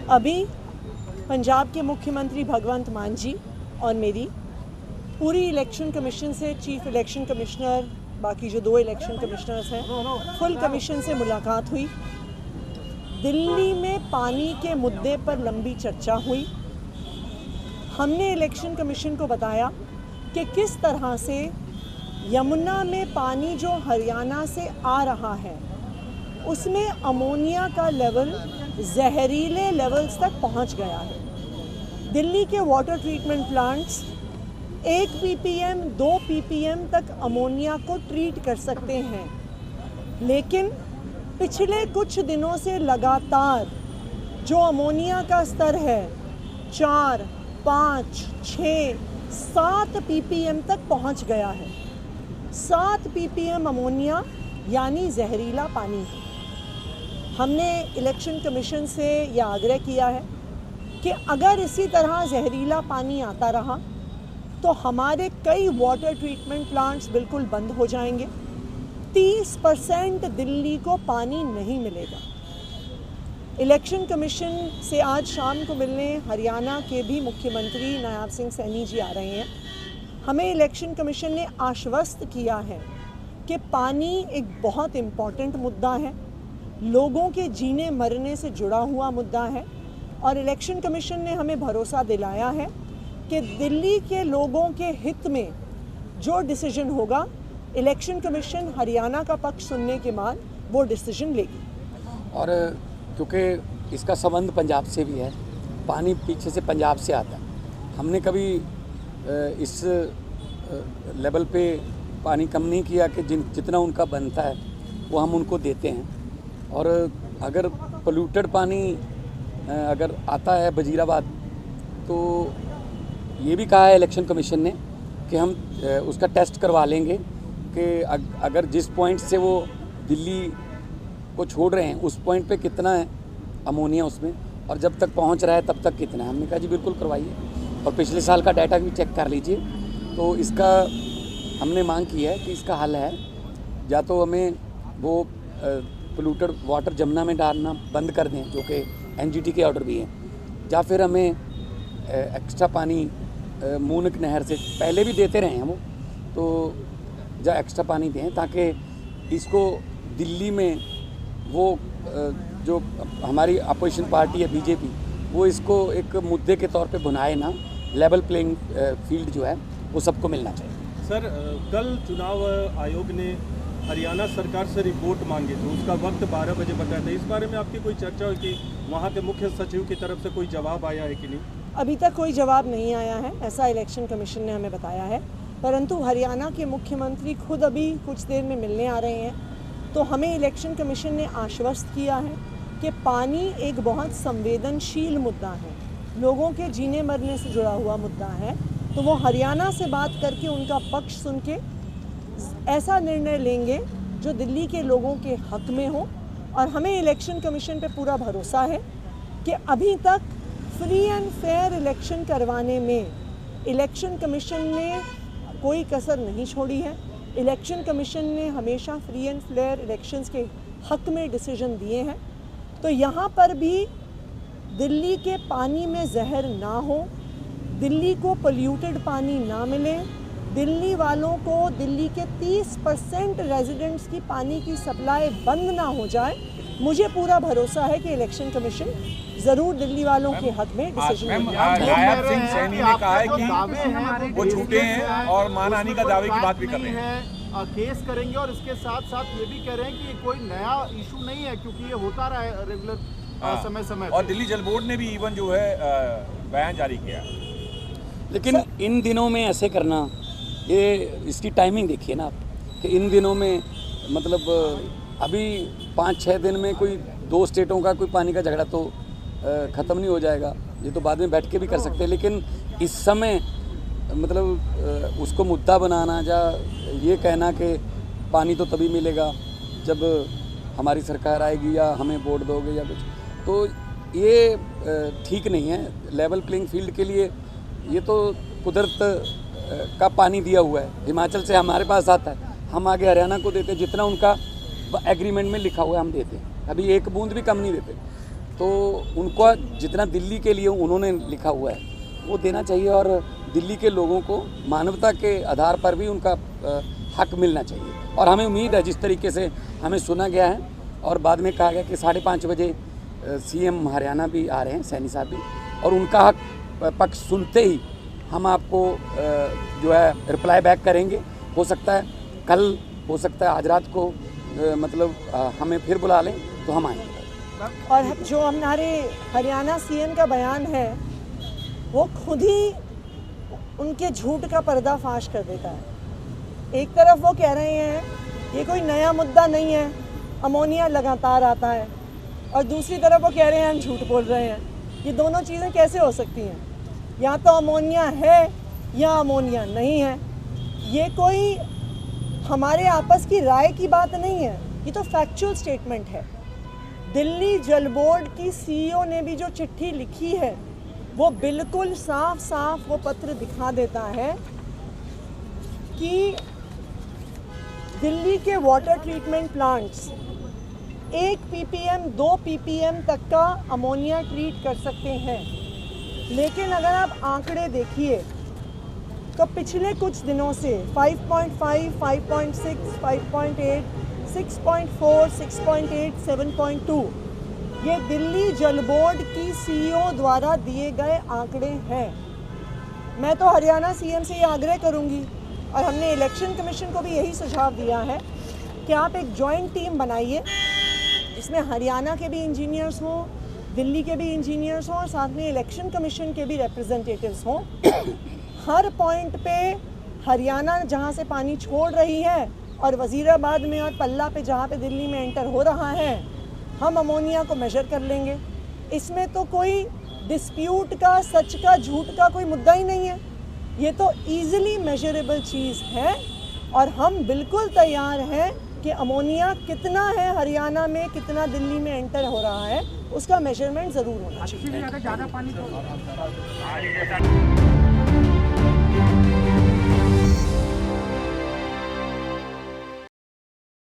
अभी पंजाब के मुख्यमंत्री भगवंत मान जी और मेरी पूरी इलेक्शन कमीशन से चीफ इलेक्शन कमिश्नर, बाकी जो 2 इलेक्शन कमिश्नर्स हैं, फुल कमीशन से मुलाकात हुई। दिल्ली में पानी के मुद्दे पर लंबी चर्चा हुई। हमने इलेक्शन कमीशन को बताया कि किस तरह से यमुना में पानी जो हरियाणा से आ रहा है उसमें अमोनिया का लेवल जहरीले लेवल्स तक पहुंच गया है। दिल्ली के water treatment plants 1 ppm 2 ppm तक अमोनिया को ट्रीट कर सकते हैं, लेकिन पिछले कुछ दिनों से लगातार जो अमोनिया का स्तर है 4, 5, 6, 7 ppm तक पहुंच गया है। 7 ppm अमोनिया यानी जहरीला पानी है। हमने इलेक्शन कमीशन से यह आग्रह किया है कि अगर इसी तरह जहरीला पानी आता रहा तो हमारे कई वाटर ट्रीटमेंट प्लांट्स बिल्कुल बंद हो जाएंगे। 30% दिल्ली को पानी नहीं मिलेगा। इलेक्शन कमीशन से आज शाम को मिलने हरियाणा के भी मुख्यमंत्री नायब सिंह सैनी जी आ रहे हैं। हमें इलेक्शन कमीशन ने आश्वस्त किया है कि पानी एक बहुत इम्पॉर्टेंट मुद्दा है, लोगों के जीने मरने से जुड़ा हुआ मुद्दा है, और इलेक्शन कमीशन ने हमें भरोसा दिलाया है कि दिल्ली के लोगों के हित में जो डिसीजन होगा, इलेक्शन कमीशन हरियाणा का पक्ष सुनने के बाद वो डिसीजन लेगी। और क्योंकि इसका संबंध पंजाब से भी है, पानी पीछे से पंजाब से आता है। हमने कभी इस लेवल पे पानी कम नहीं किया कि जितना उनका बनता है वो हम उनको देते हैं। और अगर पोल्यूटेड पानी अगर आता है वजीराबाद, तो ये भी कहा है इलेक्शन कमीशन ने कि हम उसका टेस्ट करवा लेंगे कि अगर जिस पॉइंट से वो दिल्ली को छोड़ रहे हैं उस पॉइंट पे कितना है अमोनिया उसमें, और जब तक पहुंच रहा है तब तक कितना है। हमने कहा जी बिल्कुल करवाइए, और पिछले साल का डाटा भी चेक कर लीजिए। तो इसका हमने मांग की है कि इसका हल है, या तो हमें वो पोल्यूटेड वाटर जमुना में डालना बंद कर दें, जो कि एनजीटी के ऑर्डर भी हैं, या फिर हमें एक्स्ट्रा पानी मूनक नहर से पहले भी देते रहे हैं वो, तो या एक्स्ट्रा पानी दें ताकि इसको दिल्ली में वो जो हमारी अपोजिशन पार्टी है बीजेपी, वो इसको एक मुद्दे के तौर पे बुनाए ना। लेवल प्लेइंग फील्ड जो है वो सबको मिलना चाहिए। सर, कल चुनाव आयोग ने हरियाणा सरकार से रिपोर्ट मांगी थी, उसका वक्त 12 बजे बताया था। इस बारे में आपकी कोई चर्चा हुई कि वहाँ के मुख्य सचिव की तरफ से कोई जवाब आया है कि नहीं? अभी तक कोई जवाब नहीं आया है, ऐसा इलेक्शन कमीशन ने हमें बताया है। परंतु हरियाणा के मुख्यमंत्री खुद अभी कुछ देर में मिलने आ रहे हैं, तो हमें इलेक्शन कमीशन ने आश्वस्त किया है कि पानी एक बहुत संवेदनशील मुद्दा है, लोगों के जीने मरने से जुड़ा हुआ मुद्दा है। तो वो हरियाणा से बात करके उनका पक्ष सुन के ऐसा निर्णय लेंगे जो दिल्ली के लोगों के हक में हो। और हमें इलेक्शन कमीशन पे पूरा भरोसा है कि अभी तक फ्री एंड फेयर इलेक्शन करवाने में इलेक्शन कमीशन ने कोई कसर नहीं छोड़ी है। इलेक्शन कमीशन ने हमेशा फ्री एंड फेयर इलेक्शंस के हक में डिसीजन दिए हैं। तो यहाँ पर भी दिल्ली के पानी में जहर ना हो, दिल्ली को पोल्यूटेड पानी ना मिले, दिल्ली वालों को दिल्ली के 30% रेजिडेंट्स की पानी की सप्लाई बंद ना हो जाए। मुझे पूरा भरोसा है कि इलेक्शन कमीशन जरूर दिल्ली वालों के हक में डिसीजन लेगा। नायब सिंह सैनी ने कहा है कि वो झूठे हैं और मानहानि का दावे की बात भी कर रहे हैं, केस करेंगे, और इसके साथ साथ ये भी कह रहे हैं कि ये कोई नया इशू नहीं है क्योंकि ये होता रहा है रेगुलर समय समय। और दिल्ली जल बोर्ड ने भी इवन जो है बयान जारी किया। लेकिन इन दिनों में ऐसे करना, ये इसकी टाइमिंग देखिए ना आप, कि इन दिनों में मतलब अभी 5-6 दिन में कोई 2 स्टेटों का कोई पानी का झगड़ा तो ख़त्म नहीं हो जाएगा। ये तो बाद में बैठ के भी कर सकते हैं, लेकिन इस समय मतलब उसको मुद्दा बनाना या ये कहना कि पानी तो तभी मिलेगा जब हमारी सरकार आएगी या हमें वोट दोगे या कुछ, तो ये ठीक नहीं है। लेवल प्लेइंग फील्ड के लिए ये तो कुदरत का पानी दिया हुआ है, हिमाचल से हमारे पास आता है, हम आगे हरियाणा को देते हैं, जितना उनका एग्रीमेंट में लिखा हुआ है हम देते हैं, अभी एक बूंद भी कम नहीं देते। तो उनको जितना दिल्ली के लिए उन्होंने लिखा हुआ है वो देना चाहिए, और दिल्ली के लोगों को मानवता के आधार पर भी उनका हक मिलना चाहिए। और हमें उम्मीद है, जिस तरीके से हमें सुना गया है और बाद में कहा गया कि 5:30 बजे सीएम हरियाणा भी आ रहे हैं, सैनी साहब भी, और उनका हक पक्ष सुनते ही हम आपको जो है रिप्लाई बैक करेंगे। हो सकता है कल, हो सकता है आज रात को, मतलब हमें फिर बुला लें तो हम आएंगे। और जो हमारे हरियाणा सीएम का बयान है वो खुद ही उनके झूठ का पर्दाफाश कर देता है। एक तरफ वो कह रहे हैं ये कोई नया मुद्दा नहीं है, अमोनिया लगातार आता है, और दूसरी तरफ वो कह रहे हैं हम झूठ बोल रहे हैं। ये दोनों चीज़ें कैसे हो सकती हैं? या तो अमोनिया है या अमोनिया नहीं है। ये कोई हमारे आपस की राय की बात नहीं है, ये तो फैक्चुअल स्टेटमेंट है। दिल्ली जल बोर्ड की सीईओ ने भी जो चिट्ठी लिखी है वो बिल्कुल साफ साफ वो पत्र दिखा देता है कि दिल्ली के water treatment plants 1 ppm 2 ppm तक का अमोनिया ट्रीट कर सकते हैं। लेकिन अगर आप आंकड़े देखिए तो पिछले कुछ दिनों से 5.5, 5.6, 5.8, 6.4, 6.8, 7.2 ये दिल्ली जल बोर्ड की सीईओ द्वारा दिए गए आंकड़े हैं। मैं तो हरियाणा सीएम से ये आग्रह करूंगी, और हमने इलेक्शन कमीशन को भी यही सुझाव दिया है कि आप एक जॉइंट टीम बनाइए जिसमें हरियाणा के भी इंजीनियर्स हों, दिल्ली के भी इंजीनियर्स हों, और साथ में इलेक्शन कमीशन के भी रिप्रेजेंटेटिव्स हों। हर पॉइंट पे हरियाणा जहाँ से पानी छोड़ रही है और वज़ीराबाद में और पल्ला पे जहाँ पे दिल्ली में एंटर हो रहा है, हम अमोनिया को मेजर कर लेंगे। इसमें तो कोई डिस्प्यूट का, सच का, झूठ का कोई मुद्दा ही नहीं है। ये तो ईजिली मेजरेबल चीज़ है, और हम बिल्कुल तैयार हैं कि अमोनिया कितना है हरियाणा में, कितना दिल्ली में एंटर हो रहा है, उसका मेजरमेंट ज़रूर होना चाहिए।